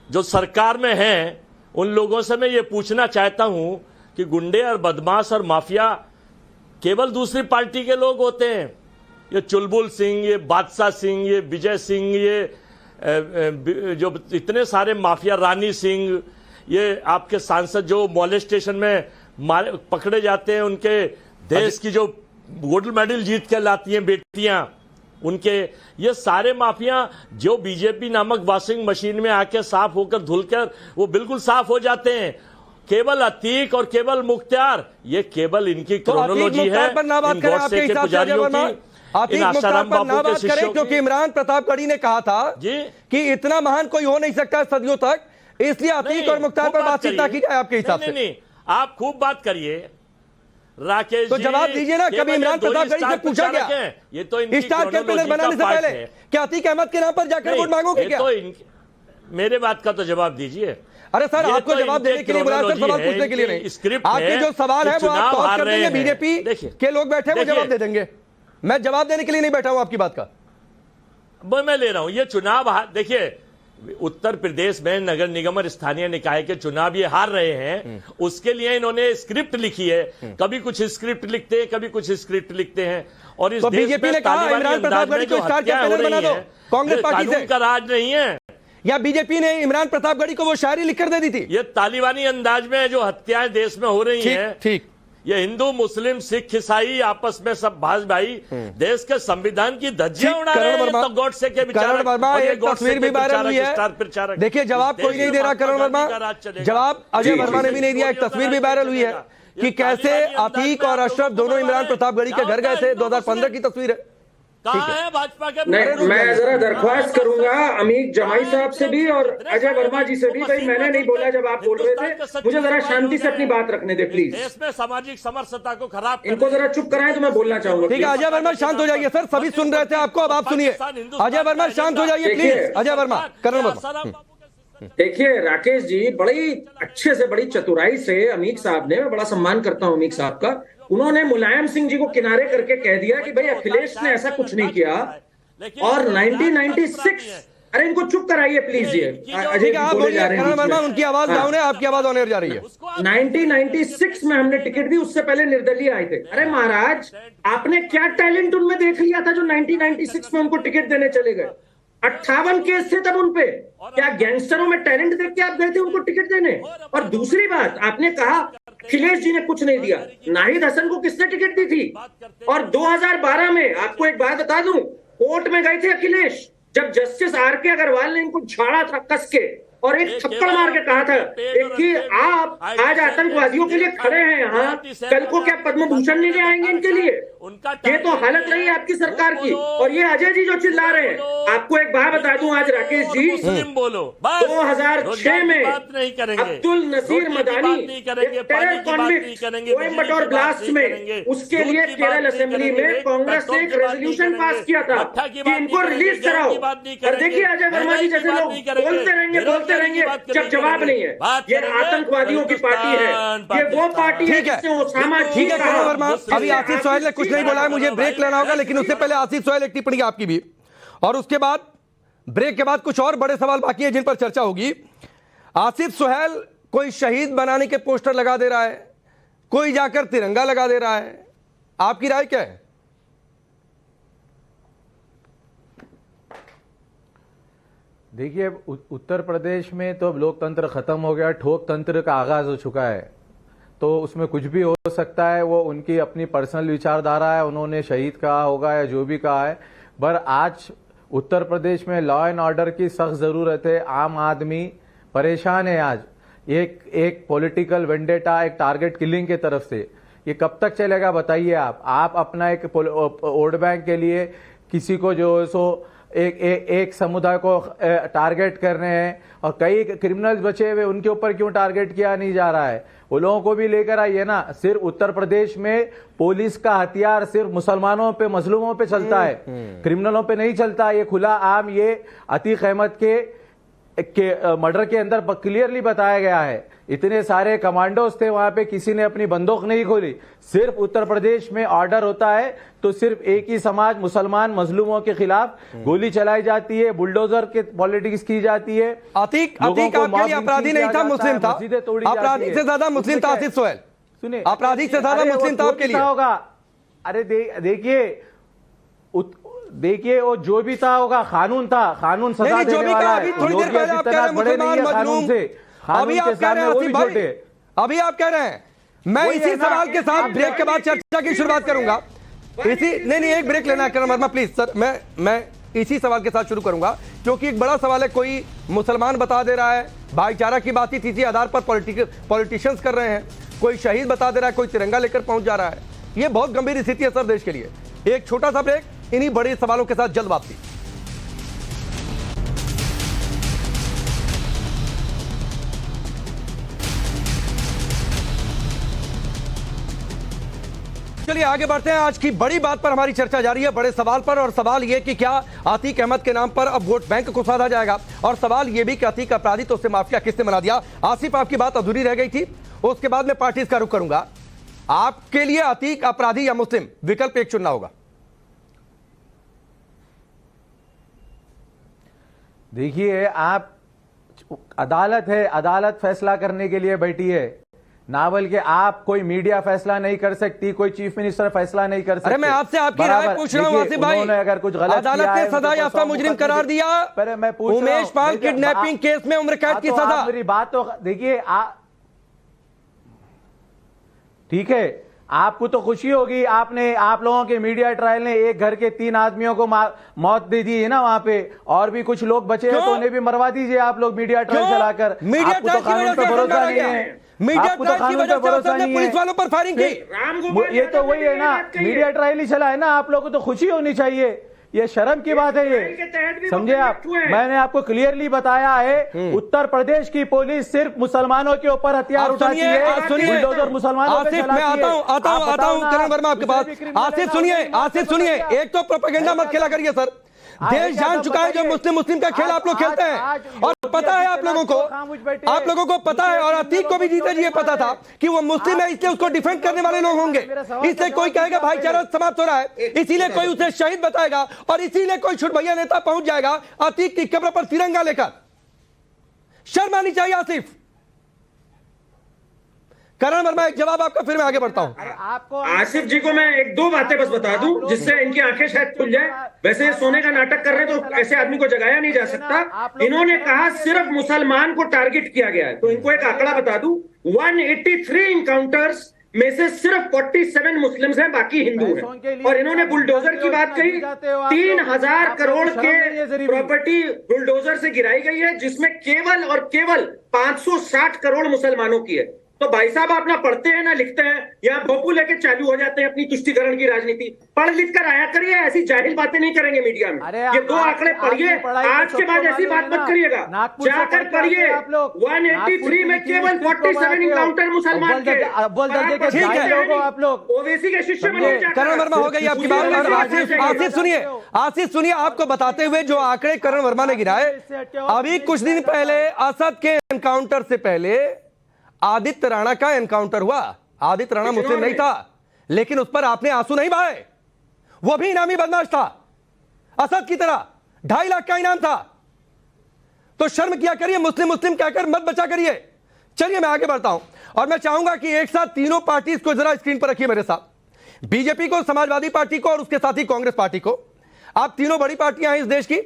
जो सरकार में हैं, उन लोगों से मैं ये पूछना चाहता हूं कि गुंडे और बदमाश और माफिया केवल दूसरी पार्टी के लोग होते हैं। ये चुलबुल सिंह, ये बादशाह सिंह, ये विजय सिंह, ये जो इतने सारे माफिया, रानी सिंह, ये आपके सांसद जो मॉलेस्टेशन में पकड़े जाते हैं, उनके देश की जो गोल्ड मेडल जीत के लाती हैं बेटियां, उनके, ये सारे माफिया जो बीजेपी नामक वॉशिंग मशीन में आके साफ होकर धुलकर वो बिल्कुल साफ हो जाते हैं। केवल अतीक और केवल मुख्तार, ये केवल इनकी क्रोनोलॉजी है। क्योंकि इमरान प्रतापगढ़ी ने कहा था कि इतना महान कोई हो नहीं सकता सदियों तक, इसलिए अतीक और मुख्तार पर बातचीत ना की जाए आपके हिसाब से। नहीं, आप खूब बात करिए राकेश तो जवाब दीजिए ना, कभी इमरान प्रतापगढ़ी से पूछा गया ये तो स्टार कैंपेनर बनाने से पहले क्या अतीक अहमद के नाम पर जाकर वोट मांगोगे क्या? मेरे बात का तो जवाब दीजिए। अरे सर, आपको जवाब देने के लिए बुलाया सर, सवाल पूछने के लिए नहीं। स्क्रिप्ट आपके जो सवाल है वो आप टॉस कर देंगे, बीजेपी के लोग बैठे वो जवाब दे देंगे। मैं जवाब देने के लिए नहीं बैठा हूं आपकी बात का, मैं ले रहा हूं। ये चुनाव, देखिए उत्तर प्रदेश में नगर निगम और स्थानीय निकाय के चुनाव ये हार रहे हैं, उसके लिए इन्होंने स्क्रिप्ट लिखी है। कभी कुछ स्क्रिप्ट लिखते हैं, कभी कुछ स्क्रिप्ट लिखते हैं। और इस बीजेपी ने कहा इमरान प्रतापगढ़ी को स्टार कैंपेनर बना दो कांग्रेस पार्टी से, का राज नहीं है। या बीजेपी ने इमरान प्रतापगढ़ी को वो शायरी लिखकर दे दी थी? ये तालिबानी अंदाज में जो हत्याएं देश में हो रही हैं, ठीक, ये हिंदू मुस्लिम सिख ईसाई आपस में सब भाई देश के संविधान की धज्जियां उड़ा रहे हैं। तो गॉडसे के विचारक, एक तस्वीर भी वायरल हुई है, देखिए जवाब कोई नहीं दे रहा करण वर्मा, जवाब अजय वर्मा ने भी नहीं दिया। एक तस्वीर भी वायरल हुई है कि कैसे अतीक और अशरफ दोनों इमरान प्रतापगढ़ी के घर गए थे, 2015 की तस्वीर है। है भाजपा के नहीं, मैं जरा दरख्वास्त करूंगा अमीक जमाई साहब से भी और अजय वर्मा जी से भी, भाई मैंने नहीं बोला जब आप बोल रहे थे, मुझे जरा शांति से अपनी बात रखने दे प्लीज। देश में सामाजिक समरसता को खराब, इनको जरा चुप कराएं तो मैं बोलना चाहूंगा। ठीक है अजय वर्मा शांत हो जाइए सर, सभी सुन रहे थे आपको, अब आप सुनिए। अजय वर्मा शांत हो जाइए प्लीज। अजय वर्मा, करण वर्मा। देखिए राकेश जी, बड़ी अच्छे से, बड़ी चतुराई से अमीक साहब ने, मैं बड़ा सम्मान करता हूं अमीक साहब का, उन्होंने मुलायम सिंह जी को किनारे करके कह दिया कि भाई अखिलेश ने ऐसा कुछ नहीं किया। और 1996 अरे इनको चुप कराइए प्लीज। ये अजय जी आप बोले बोलिए, जा रहे करण वर्मा हैं। उनकी आवाज डाउन है, आपकी आवाज ऑन एयर जा रही है। 1996 में हमने टिकट दी, उससे पहले निर्दलीय आए थे। अरे महाराज, आपने क्या टैलेंट उनमें देख लिया था जो 1996 में उनको टिकट देने चले गए? 58 केस थे तब उनपे। क्या गैंगस्टरों में टैलेंट देख के आप गए थे उनको टिकट देने? और दूसरी बात, आपने कहा अखिलेश जी ने कुछ नहीं दिया। नाहिद हसन को किसने टिकट दी थी? और 2012 में आपको एक बात बता दूं, कोर्ट में गए थे अखिलेश, जब जस्टिस आर.के. अग्रवाल ने इनको झाड़ा था कस के और एक थप्पड़ मार के कहा था कि आप आज आतंकवादियों के लिए खड़े हैं यहाँ, कल को क्या पद्म भूषण नहीं ले आएंगे इनके लिए? ये तो हालत रही है आपकी सरकार की। और ये अजय जी जो चिल्ला रहे हैं, आपको एक बात बता दूं आज राकेश जी, 2006 में अब्दुल नसीर मदानी टेरर कॉन्विक्ट कोयम्बटोर ब्लास्ट में, उसके लिए केरल असेंबली में कांग्रेस ने एक रेजोल्यूशन पास किया था कि इनको रिलीज कराओ। और देखिए अजय वर्मा जी जैसे लोग बोलते रहेंगे जब जवाब नहीं है। ये आतंकवादियों की पार्टी है, ये वो पार्टी है जिसने ओसामा ठीक है करण वर्मा, अभी आसिफ सोहेल ने कुछ नहीं बोला है, मुझे ब्रेक लेना होगा, लेकिन उससे पहले आसिफ सोहेल एक टिप्पणी आपकी भी, और उसके बाद ब्रेक के बाद कुछ और बड़े सवाल बाकी है जिन पर चर्चा होगी। आसिफ सोहेल कोई शहीद बनाने के पोस्टर लगा दे रहा है, कोई जाकर तिरंगा लगा दे रहा है, आपकी राय क्या है? देखिए, उत्तर प्रदेश में तो लोकतंत्र खत्म हो गया, ठोक तंत्र का आगाज हो चुका है, तो उसमें कुछ भी हो सकता है। वो उनकी अपनी पर्सनल विचारधारा है, उन्होंने शहीद कहा होगा या जो भी कहा है, पर आज उत्तर प्रदेश में लॉ एंड ऑर्डर की सख्त जरूरत है। आम आदमी परेशान है आज, एक पॉलिटिकल वेंडेटा, एक टारगेट किलिंग की तरफ से। ये कब तक चलेगा बताइए आप अपना एक वोट बैंक के लिए किसी को जो है सो एक समुदाय को टारगेट कर रहे हैं, और कई क्रिमिनल्स बचे हुए, उनके ऊपर क्यों टारगेट किया नहीं जा रहा है? वो लोगों को भी लेकर आइए ना। सिर्फ उत्तर प्रदेश में पुलिस का हथियार सिर्फ मुसलमानों पे, मजलूमों पे चलता है, क्रिमिनलों पे नहीं चलता। ये खुला आम, ये अतीक अहमद के मर्डर के अंदर क्लियरली बताया गया है। इतने सारे कमांडोज थे वहां पे, किसी ने अपनी बंदूक नहीं खोली। सिर्फ उत्तर प्रदेश में ऑर्डर होता है तो सिर्फ एक ही समाज, मुसलमान मजलूमों के खिलाफ गोली चलाई जाती है, बुलडोजर के पॉलिटिक्स की जाती है। अतीक आपके लिए अपराधी नहीं था, मुस्लिम था। अपराधी से ज्यादा मुस्लिम था आसिफ सोहेल। सुनिए, अपराधी से ज्यादा मुस्लिम था आपके लिए होगा। अरे देखिए वो जो भी था होगा, कानून था, कानून सजा देने वाला है। थोड़ी देर पहले आप कह रहे हैं मुसलमान कानून से, अभी आप कह रहे हैं आसिफ भाई, अभी आप कह रहे हैं। मैं इसी सवाल के साथ ब्रेक के बाद चर्चा की शुरुआत करूंगा। नहीं एक ब्रेक लेना है करण वर्मा प्लीज सर। मैं इसी सवाल के साथ शुरू करूंगा क्योंकि एक बड़ा सवाल है। कोई मुसलमान बता दे रहा है, भाईचारा की बातचीत इसी आधार पर पॉलिटिशियंस कर रहे हैं, कोई शहीद बता दे रहा है, कोई तिरंगा लेकर पहुंच जा रहा है। यह बहुत गंभीर स्थिति है सर देश के लिए। एक छोटा सा ब्रेक, इन्हीं बड़े सवालों के साथ जल्द वापसी। चलिए आगे बढ़ते हैं। आज की बड़ी बात पर हमारी चर्चा जारी है, बड़े सवाल पर, और सवाल यह कि क्या अतीक अहमद के नाम पर अब वोट बैंक को साधा जाएगा, और सवाल यह भी कि अतीक अपराधी तो उससे माफिया किसने बना दिया। आसिफ आपकी बात अधूरी रह गई थी, उसके बाद मैं पार्टीज का रुख करूंगा। आपके लिए अतीक अपराधी या मुस्लिम, विकल्प एक चुनना होगा। देखिए, आप अदालत है, अदालत फैसला करने के लिए बैठी है, नावल के आप कोई मीडिया फैसला नहीं कर सकती, कोई चीफ मिनिस्टर फैसला नहीं कर सकते। अरे मैं आपसे आपकी राय पूछ रहा हूं आसिफ भाई। अगर कुछ गलत अदालत ने सजा याफ्ता मुजरिम करार दिया, मैं पूछ उमेश पाल किडनैपिंग केस में उम्र कैद की सजा। मेरी बात तो देखिए, ठीक है, आपको तो खुशी होगी, आप लोगों के मीडिया ट्रायल ने एक घर के 3 आदमियों को मौत दे दी है ना वहां पे, और भी कुछ लोग बचे हैं तो उन्हें भी मरवा दीजिए आप लोग मीडिया ट्रायल चलाकर। मीडिया आपको तो कानून पर भरोसा नहीं है, आपको तो कानून पर भरोसा नहीं है। पुलिस वालों पर फायरिंग की, ये तो वही है ना, मीडिया ट्रायल ही चला है ना, आप लोगों को तो खुशी होनी चाहिए। ये शर्म की बात है, ये समझे आप। मैंने आपको क्लियरली बताया है, उत्तर प्रदेश की पुलिस सिर्फ मुसलमानों के ऊपर हथियार उठाती है, बुलडोजर मुसलमानों पे चलाती है। आता हूं करण वर्मा आपके पास। आसिफ सुनिए, एक तो प्रोपेगेंडा मत खेला करिए सर। देश जान चुका है जो मुस्लिम का खेल आप लोग खेलते हैं, और पता है, आप लोगों को पता है, और अतीक को भी जीते जी ये पता था कि वो मुस्लिम है, इसलिए उसको डिफेंड करने वाले लोग होंगे, इसलिए कोई कहेगा भाईचारा समाप्त हो रहा है, इसीलिए कोई उसे शहीद बताएगा, और इसीलिए कोई छुटभैया नेता पहुंच जाएगा अतीक की कब्र पर तिरंगा लेकर। शर्म आनी चाहिए आसिफ। करण वर्मा, एक जवाब आपका, फिर मैं आगे बढ़ता हूं। आसिफ जी को मैं एक दो बातें बस बता दूं जिससे इनकी आंखें शायद खुल जाए। वैसे ये सोने का नाटक कर रहे हैं तो ऐसे आदमी को जगाया नहीं जा सकता। इन्होंने कहा सिर्फ मुसलमान को टारगेट किया गया है, तो इनको एक आंकड़ा बता दूं, 183 इनकाउंटर्स में से सिर्फ 47 मुस्लिम्स हैं, बाकी हिंदू हैं। और इन्होंने बुलडोजर की बात कही, 3000 करोड़ के प्रॉपर्टी बुलडोजर से गिराई गई है, जिसमें केवल और केवल 560 करोड़ मुसलमानों की है। तो भाई साहब आप ना पढ़ते हैं ना लिखते हैं, यहाँ भोपू लेके चालू हो जाते हैं अपनी तुष्टीकरण की राजनीति। पढ़ लिख कर आया करिए, ऐसी जाहिल बातें नहीं करेंगे मीडिया में। ये दो आंकड़े पढ़िए, आज के बाद ऐसी बात मत करिएगा, जाकर पढ़िए। 183 में केवल 47 इनकाउंटर मुसलमान के। आप लोग ओवैसी के शिष्य बने। करण वर्मा, हो गई आपकी बात। आसिफ सुनिए, आपको बताते हुए जो आंकड़े करण वर्मा ने गिराए, अभी कुछ दिन पहले असद के एनकाउंटर से पहले आदित्य राणा का एनकाउंटर हुआ। आदित्य राणा मुस्लिम नहीं था, लेकिन उस पर आपने आंसू नहीं बहाए, वो भी इनामी बदमाश था असद की तरह, 2.5 लाख का इनाम था। तो शर्म किया करिए, मुस्लिम मुस्लिम कहकर मत बचा करिए। चलिए मैं आगे बढ़ता हूं, और मैं चाहूंगा कि एक साथ तीनों पार्टी को जरा स्क्रीन पर रखिए मेरे साथ, बीजेपी को, समाजवादी पार्टी को, और उसके साथ ही कांग्रेस पार्टी को। आप तीनों बड़ी पार्टियां हैं इस देश की,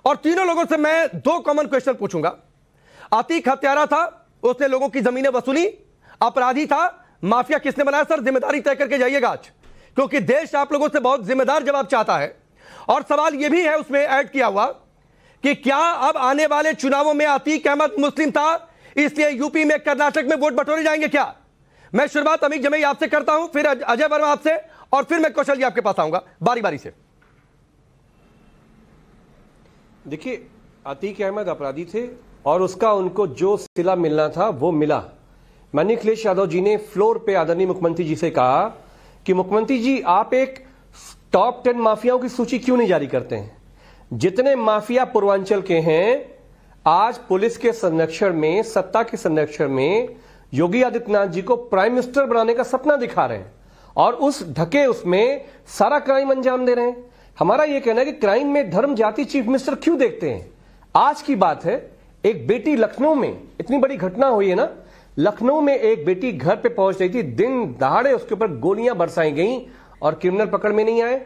और तीनों लोगों से मैं 2 कॉमन क्वेश्चन पूछूंगा। अतीक हत्यारा था, उसने लोगों की जमीनें वसूली, अपराधी था, माफिया किसने बनाया? सर जिम्मेदारी तय करके जाइएगा आज, क्योंकि देश आप लोगों से बहुत जिम्मेदार जवाब चाहता है। और सवाल यह भी है उसमें ऐड किया हुआ कि क्या अब आने वाले चुनावों में अतीक अहमद मुस्लिम था, इसलिए यूपी में, कर्नाटक में वोट बटोरे जाएंगे क्या? मैं शुरुआत अमीक जमई आपसे करता हूं, फिर अजय वर्मा आपसे, और फिर मैं कौशल जी आपके पास आऊंगा बारी बारी से। देखिए, अतीक अहमद अपराधी थे और उसका उनको जो सिला मिलना था वो मिला। माननीय अखिलेश यादव जी ने फ्लोर पे आदरणीय मुख्यमंत्री जी से कहा कि मुख्यमंत्री जी आप एक टॉप 10 माफियाओं की सूची क्यों नहीं जारी करते हैं? जितने माफिया पूर्वांचल के हैं आज पुलिस के संरक्षण में, सत्ता के संरक्षण में योगी आदित्यनाथ जी को प्राइम मिनिस्टर बनाने का सपना दिखा रहे हैं, और उस ढके उसमें सारा क्राइम अंजाम दे रहे हैं। हमारा यह कहना है कि क्राइम में धर्म जाति चीफ मिनिस्टर क्यों देखते हैं? आज की बात है, एक बेटी लखनऊ में, इतनी बड़ी घटना हुई है ना, लखनऊ में एक बेटी घर पे पहुंच रही थी, दिन दहाड़े उसके ऊपर गोलियां बरसाई गईं और क्रिमिनल पकड़ में नहीं आए।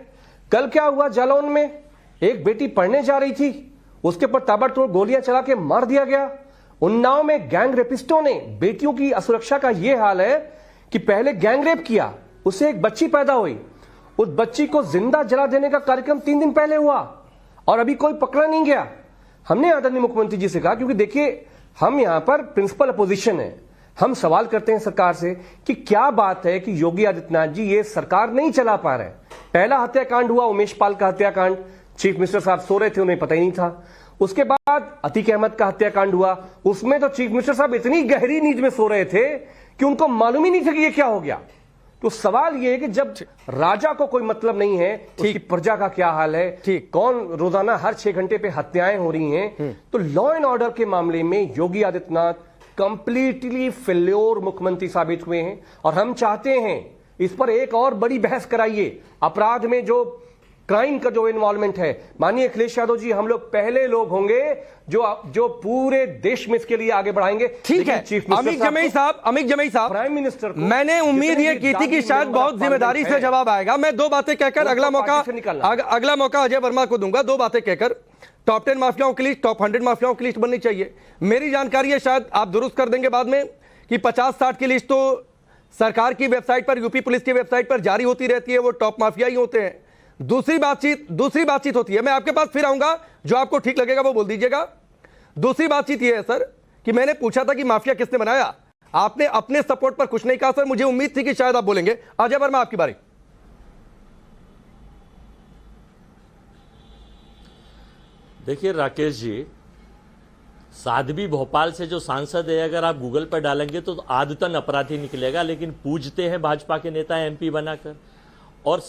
कल क्या हुआ, जालौन में एक बेटी पढ़ने जा रही थी, उसके ऊपर ताबड़तोड़ गोलियां चला के मार दिया गया। उन्नाव में गैंग रेपिस्टों ने, बेटियों की असुरक्षा का यह हाल है कि पहले गैंग रेप किया, उससे एक बच्ची पैदा हुई, उस बच्ची को जिंदा जला देने का कार्यक्रम 3 दिन पहले हुआ और अभी कोई पकड़ा नहीं गया। हमने आदरणीय मुख्यमंत्री जी से कहा, क्योंकि देखिए हम यहां पर प्रिंसिपल अपोजिशन है, हम सवाल करते हैं सरकार से कि क्या बात है कि योगी आदित्यनाथ जी ये सरकार नहीं चला पा रहे। पहला हत्याकांड हुआ उमेश पाल का हत्याकांड, चीफ मिनिस्टर साहब सो रहे थे, उन्हें पता ही नहीं था। उसके बाद अतीक अहमद का हत्याकांड हुआ, उसमें तो चीफ मिनिस्टर साहब इतनी गहरी नींद में सो रहे थे कि उनको मालूम ही नहीं था कि ये क्या हो गया। तो सवाल ये है कि जब राजा को कोई मतलब नहीं है, उसकी प्रजा का क्या हाल है, कौन रोजाना हर 6 घंटे पे हत्याएं हो रही हैं, तो लॉ एंड ऑर्डर के मामले में योगी आदित्यनाथ कंप्लीटली फेल्योर मुख्यमंत्री साबित हुए हैं। और हम चाहते हैं इस पर एक और बड़ी बहस कराइए, अपराध में जो क्राइम का जो इन्वॉल्वमेंट है। माननीय अखिलेश यादव जी, हम लोग पहले लोग होंगे जो पूरे देश में इसके लिए आगे बढ़ाएंगे। ठीक है अमीक जमई साहब, प्राइम मिनिस्टर, मैंने उम्मीद ये की थी कि शायद बहुत जिम्मेदारी से जवाब आएगा। मैं 2 बातें कहकर अगला मौका अजय वर्मा को दूंगा। 2 बातें कहकर, टॉप 10 माफियाओं की लिस्ट, टॉप 100 माफियाओं की लिस्ट बननी चाहिए। मेरी जानकारी है, शायद आप दुरुस्त कर देंगे बाद में, कि 50-60 की लिस्ट तो सरकार की वेबसाइट पर, यूपी पुलिस की वेबसाइट पर जारी होती रहती है, वो टॉप माफिया ही होते हैं। दूसरी बातचीत होती है, मैं आपके पास फिर आऊंगा, जो आपको ठीक लगेगा वो बोल दीजिएगा। दूसरी बातचीत ये है सर कि मैंने पूछा था कि माफिया किसने बनाया, आपने अपने सपोर्ट पर कुछ नहीं कहा सर, मुझे उम्मीद थी कि शायद आप बोलेंगे। अजय वर्मा आपकी बारी। देखिए राकेश जी, साध्वी भोपाल से जो सांसद है, अगर आप गूगल पर डालेंगे तो आदतन अपराधी निकलेगा, लेकिन पूजते हैं भाजपा के नेता एमपी बनाकर। और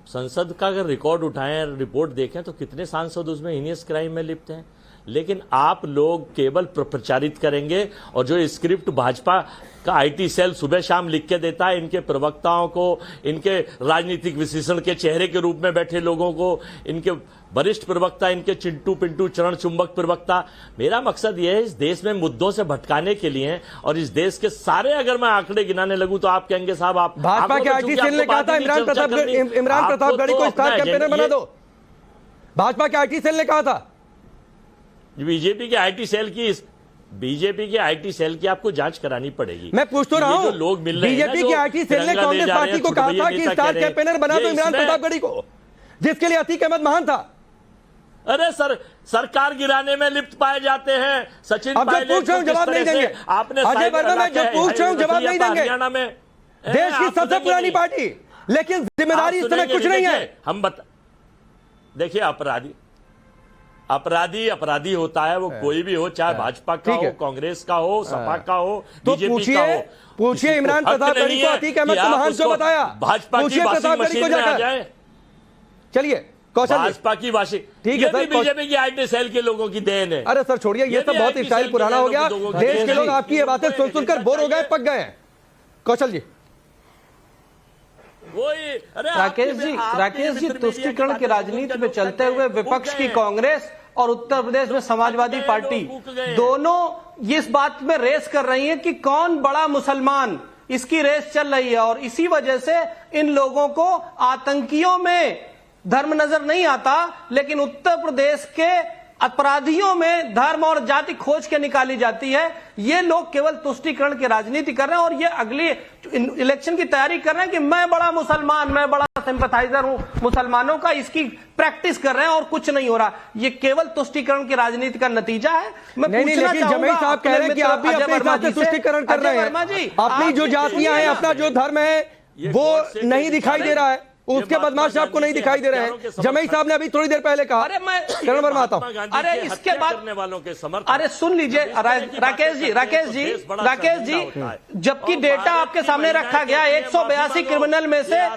संसद का अगर रिकॉर्ड उठाएं, रिपोर्ट देखें तो कितने सांसद उसमें हीनियस क्राइम में लिप्त हैं। लेकिन आप लोग केवल प्रचारित करेंगे, और जो स्क्रिप्ट भाजपा का आईटी सेल सुबह शाम लिख के देता है इनके प्रवक्ताओं को, इनके राजनीतिक विश्लेषण के चेहरे के रूप में बैठे लोगों को, इनके वरिष्ठ प्रवक्ता, इनके चिंटू पिंटू चरण चुंबक प्रवक्ता। मेरा मकसद यह है इस देश में मुद्दों से भटकाने के लिए, और इस देश के सारे अगर मैं आंकड़े गिनाने लगूं तो आप कहेंगे साहब आप भाजपा के आईटी सेल ने कहा था इमरान प्रतापगढ़ी को स्टार कैंपेनर बना दो। भाजपा के आईटी सेल ने कहा था। बीजेपी के आईटी सेल की आपको जांच करानी पड़ेगी। मैं पूछ तो रहा हूं, लोग मिल रहे हैं बीजेपी के आईटी सेल ने कांग्रेस पार्टी को कहा था कि स्टार कैंपेनर बना दो इमरान प्रतापगढ़ी को, जिसके लिए अतीक अहमद महान था। अरे सरकार गिराने में लिप्त पाए जाते हैं सचिन अब जब पूछ रहा हूं जवाब नहीं देंगे। आपने अजय वर्मा, मैं जब पूछ रहा हूं जवाब नहीं देंगे। हरियाणा में देश की सबसे पुरानी पार्टी, लेकिन जिम्मेदारी इस समय कुछ नहीं है। हम देखिए, अपराधी होता है वो कोई भी हो, चाहे भाजपा का हो, कांग्रेस का हो, सपा का हो, बीजेपी का हो। पूछिए इमरान प्रतापगढ़ी को अतीक अहमद को महान क्यों बताया? भाजपा की वाशिंग मशीन में आ जाए। चलिए कौशल, भाजपा की वाशिंग, ठीक है सर, बीजेपी की आईटी सेल के लोगों की देन है। अरे सर छोड़िए, ये सब बहुत स्टाइल पुराना हो गया। देश के लोग आपकी ये बातें सुन सुनकर बोर हो गए, पक गए हैं। कौशल जी, राकेश जी तुष्टीकरण की राजनीति में चलते हुए विपक्ष की कांग्रेस और उत्तर प्रदेश में समाजवादी पार्टी दोनों इस बात में रेस कर रही हैं कि कौन बड़ा मुसलमान, इसकी रेस चल रही है। और इसी वजह से इन लोगों को आतंकियों में धर्म नजर नहीं आता, लेकिन उत्तर प्रदेश के अपराधियों में धर्म और जाति खोज के निकाली जाती है। ये लोग केवल तुष्टीकरण की राजनीति कर रहे हैं और ये अगली इलेक्शन की तैयारी कर रहे हैं कि मैं बड़ा मुसलमान, मैं बड़ा सिंपैथाइजर हूं मुसलमानों का, इसकी प्रैक्टिस कर रहे हैं और कुछ नहीं हो रहा। ये केवल तुष्टीकरण की राजनीति का नतीजा है। मैं नहीं, लेकिन जमीन साहब कह रहे हैं कि आप भी अपने हिसाब से तुष्टीकरण कर रहे हैं। अपनी जो जातियां हैं, अपना जो धर्म है वो नहीं दिखाई दे रहा है, उसके बदमाश आपको नहीं दिखाई दे रहे हैं। जमई साहब ने अभी थोड़ी देर पहले कहा। अरे मैं करण वर्मा आता हूं। अरे इसके बाद वालों के समर्थन, अरे सुन लीजिए राकेश जी, जबकि डेटा आपके सामने रखा गया 182 क्रिमिनल में से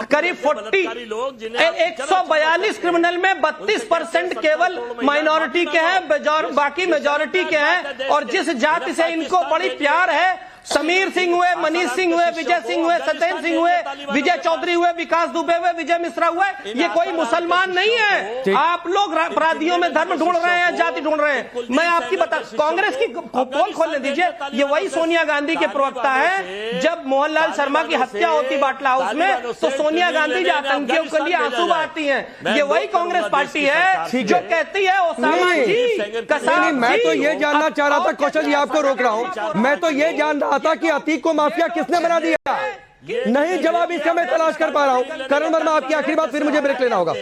करीब 142 क्रिमिनल में 32% केवल माइनॉरिटी के हैं, बाकी मेजॉरिटी के हैं। और जिस जाति से इनको बड़ी प्यार है, समीर सिंह हुए, मनीष सिंह हुए, विजय सिंह हुए, सत्येंद्र सिंह हुए, विजय चौधरी हुए, विकास दुबे हुए, विजय मिश्रा हुए, ये कोई मुसलमान नहीं है। आप लोग अपराधियों में धर्म ढूंढ रहे हैं, जाति ढूंढ रहे हैं। मैं आपकी बता, कांग्रेस की पोल खोलने दीजिए। ये वही सोनिया गांधी के प्रवक्ता है। जब मोहनलाल शर्मा की हत्या होती बाटला हाउस में, तो सोनिया गांधी जो आतंकियों के लिए आंसू बहाती हैं, ये वही कांग्रेस पार्टी है जो कहती है ओसामा जी। मैं तो ये जानना चाह रहा था, कौशल जी आपको रोक रहा हूं, मैं तो ये जान रहा था कि अतीक को माफिया किसने बना दिया। नहीं जवाब इस समय तलाश कर पा रहा हूं। करण वर्मा आपकी आखिरी बात, फिर मुझे ब्रेक लेना होगा।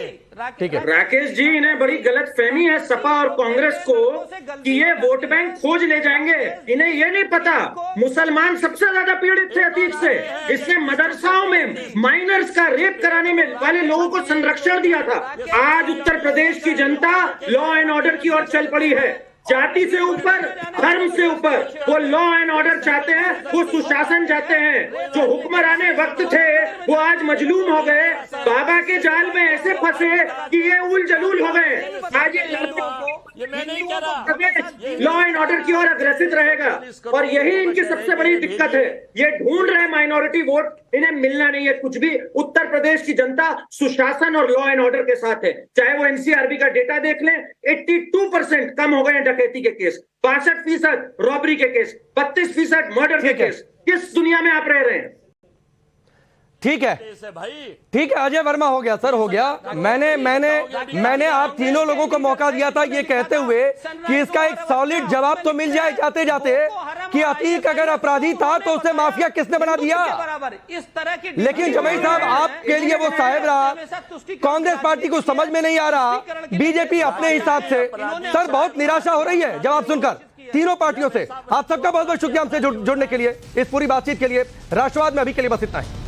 ठीक है राकेश जी, इन्हें बड़ी गलत फहमी है सपा और कांग्रेस को कि ये वोट बैंक खोज ले जाएंगे। इन्हें ये नहीं पता मुसलमान सबसे ज्यादा पीड़ित थे अतीक से। इसने मदरसाओं में माइनर्स का रेप कराने में वाले लोगों को संरक्षण दिया था। आज उत्तर प्रदेश की जनता लॉ एंड ऑर्डर की ओर चल पड़ी है। जाति से ऊपर, धर्म से ऊपर वो लॉ एंड ऑर्डर चाहते हैं, वो सुशासन चाहते हैं। जो हुक्मराने वक्त थे वो आज मजलूम हो गए, बाबा के जाल में ऐसे फंसे कि ये उल जलूल हो गए। आज ये मैं नहीं कह रहा, लॉ एंड ऑर्डर की ओर अग्रसित रहेगा और यही इनकी सबसे बड़ी दिक्कत है। ये ढूंढ रहे माइनॉरिटी वोट, इन्हें मिलना नहीं है कुछ भी। उत्तर प्रदेश की जनता सुशासन और लॉ एंड ऑर्डर के साथ है। चाहे वो एनसीआरबी का डेटा देख लें, 82% कम हो गए हैं डकैती के केस, 62% रॉबरी के केस, 32% मर्डर के केस। किस दुनिया में आप रह रहे हैं? ठीक है, ठीक है अजय वर्मा, हो गया सर, हो गया। मैंने आप तीनों लोगों को मौका दिया था ये कहते हुए कि इसका एक सॉलिड जवाब तो मिल जाए जाते जाते कि अतीक अगर अपराधी था तो उसे माफिया किसने बना दिया। लेकिन जमई साहब आपके लिए वो साहेब रहा, कांग्रेस पार्टी को समझ में नहीं आ रहा, बीजेपी अपने हिसाब से। सर बहुत निराशा हो रही है जवाब सुनकर तीनों पार्टियों से। आप सबका बहुत बहुत शुक्रिया हमसे जुड़ने के लिए, इस पूरी बातचीत के लिए। राष्ट्रवाद में अभी के लिए बस इतना है।